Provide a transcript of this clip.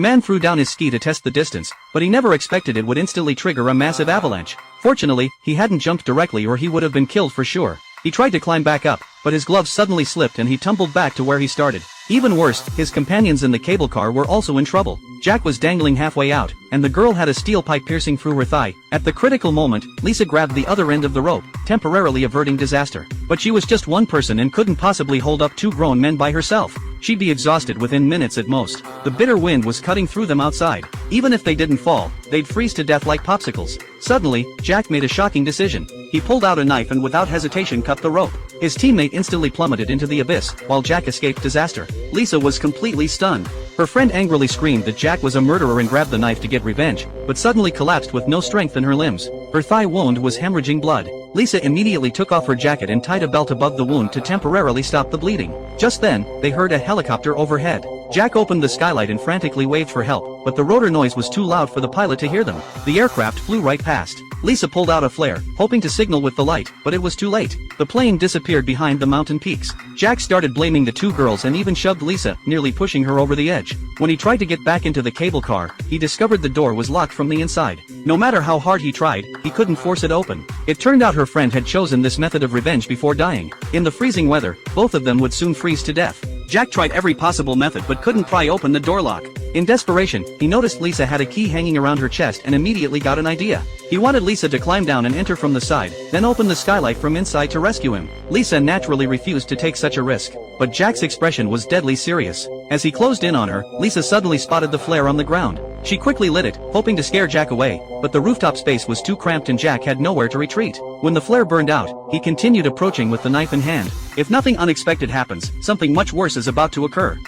The man threw down his ski to test the distance, but he never expected it would instantly trigger a massive avalanche. Fortunately, he hadn't jumped directly or he would have been killed for sure. He tried to climb back up, but his gloves suddenly slipped and he tumbled back to where he started. Even worse, his companions in the cable car were also in trouble. Jack was dangling halfway out, and the girl had a steel pipe piercing through her thigh. At the critical moment, Lisa grabbed the other end of the rope, temporarily averting disaster. But she was just one person and couldn't possibly hold up two grown men by herself. She'd be exhausted within minutes at most. The bitter wind was cutting through them outside. Even if they didn't fall, they'd freeze to death like popsicles. Suddenly, Jack made a shocking decision. He pulled out a knife and without hesitation cut the rope. His teammate instantly plummeted into the abyss, while Jack escaped disaster. Lisa was completely stunned. Her friend angrily screamed that Jack was a murderer and grabbed the knife to get revenge, but suddenly collapsed with no strength in her limbs. Her thigh wound was hemorrhaging blood. Lisa immediately took off her jacket and tied a belt above the wound to temporarily stop the bleeding. Just then, they heard a helicopter overhead. Jack opened the skylight and frantically waved for help, but the rotor noise was too loud for the pilot to hear them. The aircraft flew right past. Lisa pulled out a flare, hoping to signal with the light, but it was too late. The plane disappeared behind the mountain peaks. Jack started blaming the two girls and even shoved Lisa, nearly pushing her over the edge. When he tried to get back into the cable car, he discovered the door was locked from the inside. No matter how hard he tried, he couldn't force it open. It turned out her friend had chosen this method of revenge before dying. In the freezing weather, both of them would soon freeze to death. Jack tried every possible method but couldn't pry open the door lock. In desperation, he noticed Lisa had a key hanging around her chest and immediately got an idea. He wanted Lisa to climb down and enter from the side, then open the skylight from inside to rescue him. Lisa naturally refused to take such a risk, but Jack's expression was deadly serious. As he closed in on her, Lisa suddenly spotted the flare on the ground. She quickly lit it, hoping to scare Jack away, but the rooftop space was too cramped and Jack had nowhere to retreat. When the flare burned out, he continued approaching with the knife in hand. If nothing unexpected happens, something much worse is about to occur.